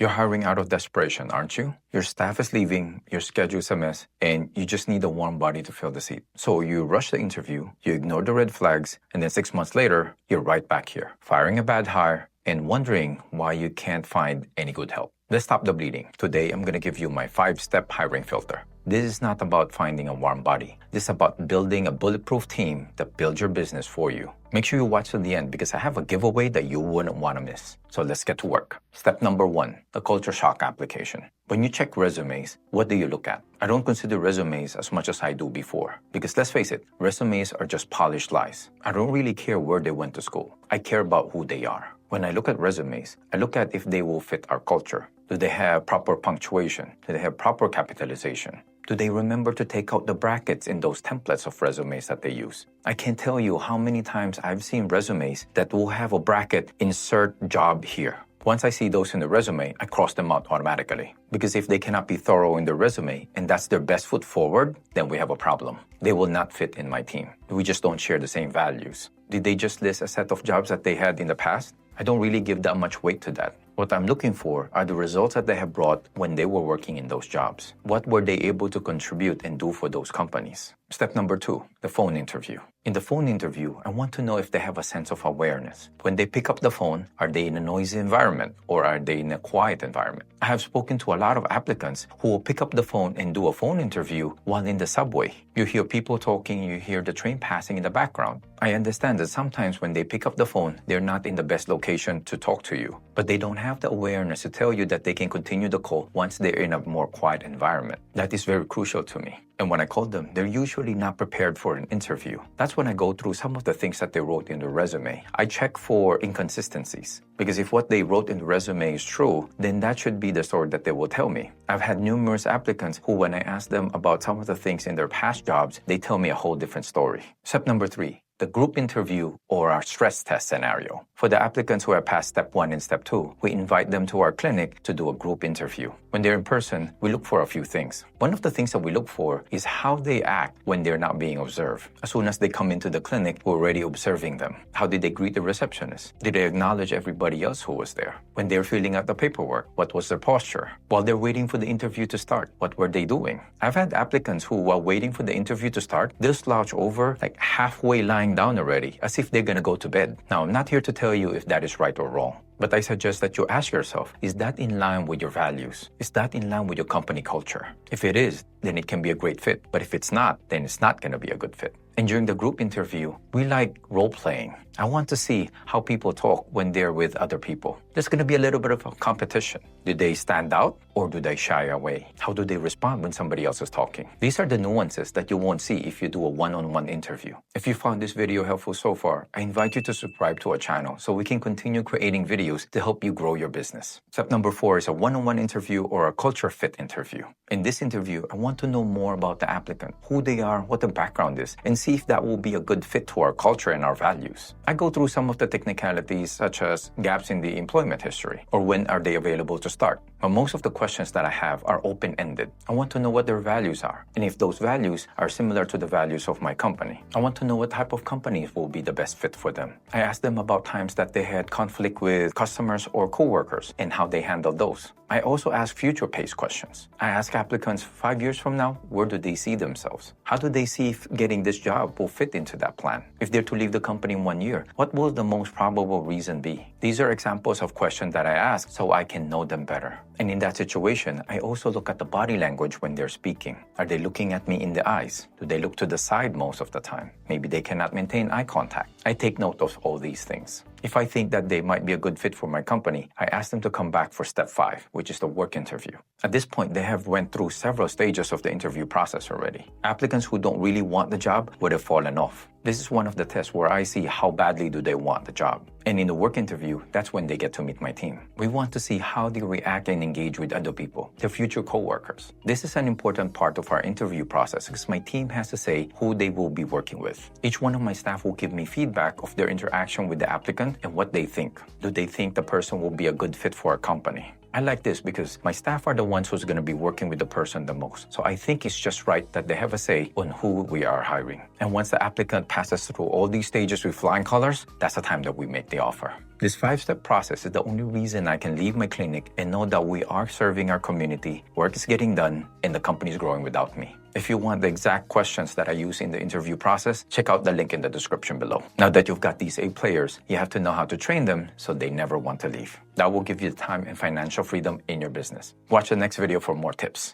You're hiring out of desperation, aren't you? Your staff is leaving, your schedule's a mess, and you just need a warm body to fill the seat. So you rush the interview, you ignore the red flags, and then 6 months later, you're right back here, firing a bad hire and wondering why you can't find any good help. Let's stop the bleeding. Today, I'm going to give you my 5-step hiring filter. This is not about finding a warm body. This is about building a bulletproof team that builds your business for you. Make sure you watch to the end because I have a giveaway that you wouldn't want to miss. So let's get to work. Step number 1, the culture shock application. When you check resumes, what do you look at? I don't consider resumes as much as I do before. Because let's face it, resumes are just polished lies. I don't really care where they went to school. I care about who they are. When I look at resumes, I look at if they will fit our culture. Do they have proper punctuation? Do they have proper capitalization? Do they remember to take out the brackets in those templates of resumes that they use? I can't tell you how many times I've seen resumes that will have a bracket, insert job here. Once I see those in the resume, I cross them out automatically. Because if they cannot be thorough in their resume and that's their best foot forward, then we have a problem. They will not fit in my team. We just don't share the same values. Did they just list a set of jobs that they had in the past? I don't really give that much weight to that. What I'm looking for are the results that they have brought when they were working in those jobs. What were they able to contribute and do for those companies? Step number 2, the phone interview. In the phone interview, I want to know if they have a sense of awareness. When they pick up the phone, are they in a noisy environment or are they in a quiet environment? I have spoken to a lot of applicants who will pick up the phone and do a phone interview while in the subway. You hear people talking, you hear the train passing in the background. I understand that sometimes when they pick up the phone, they're not in the best location to talk to you, but they don't have the awareness to tell you that they can continue the call once they're in a more quiet environment. That is very crucial to me. And when I call them, they're usually not prepared for an interview. That's when I go through some of the things that they wrote in the resume. I check for inconsistencies. Because if what they wrote in the resume is true, then that should be the story that they will tell me. I've had numerous applicants who, when I ask them about some of the things in their past jobs, they tell me a whole different story. Step number 3, the group interview or our stress test scenario. For the applicants who have passed step 1 and step 2, we invite them to our clinic to do a group interview. When they're in person, we look for a few things. One of the things that we look for is how they act when they're not being observed. As soon as they come into the clinic, we're already observing them. How did they greet the receptionist? Did they acknowledge everybody else who was there? When they're filling out the paperwork, what was their posture? While they're waiting for the interview to start, what were they doing? I've had applicants who, while waiting for the interview to start, they'll slouch over like halfway lying down already, as if they're gonna go to bed. Now, I'm not here to tell you if that is right or wrong. But I suggest that you ask yourself, is that in line with your values? Is that in line with your company culture? If it is, then it can be a great fit. But if it's not, then it's not going to be a good fit. And during the group interview, we like role-playing. I want to see how people talk when they're with other people. There's going to be a little bit of a competition. Do they stand out or do they shy away? How do they respond when somebody else is talking? These are the nuances that you won't see if you do a one-on-one interview. If you found this video helpful so far, I invite you to subscribe to our channel so we can continue creating videos to help you grow your business. Step number 4 is a one-on-one interview or a culture fit interview. In this interview, I want to know more about the applicant, who they are, what their background is, and see if that will be a good fit to our culture and our values. I go through some of the technicalities such as gaps in the employment history or when are they available to start. But most of the questions that I have are open-ended. I want to know what their values are and if those values are similar to the values of my company. I want to know what type of companies will be the best fit for them. I ask them about times that they had conflict with customers or coworkers and how they handled those. I also ask future-paced questions. I ask applicants 5 years from now, where do they see themselves? How do they see if getting this job will fit into that plan? If they're to leave the company in 1 year, what will the most probable reason be? These are examples of questions that I ask so I can know them better. And in that situation, I also look at the body language when they're speaking. Are they looking at me in the eyes? Do they look to the side most of the time? Maybe they cannot maintain eye contact. I take note of all these things. If I think that they might be a good fit for my company, I ask them to come back for step 5, which is the work interview. At this point, they have went through several stages of the interview process already. Applicants who don't really want the job would have fallen off. This is one of the tests where I see how badly do they want the job. And in the work interview, that's when they get to meet my team. We want to see how they react and engage with other people, their future coworkers. This is an important part of our interview process because my team has to say who they will be working with. Each one of my staff will give me feedback of their interaction with the applicant and what they think. Do they think the person will be a good fit for our company? I like this because my staff are the ones who's going to be working with the person the most. So I think it's just right that they have a say on who we are hiring. And once the applicant passes through all these stages with flying colors, that's the time that we make the offer. This 5-step process is the only reason I can leave my clinic and know that we are serving our community, work is getting done, and the company is growing without me. If you want the exact questions that I use in the interview process, check out the link in the description below. Now that you've got these A players, you have to know how to train them so they never want to leave. That will give you the time and financial freedom in your business. Watch the next video for more tips.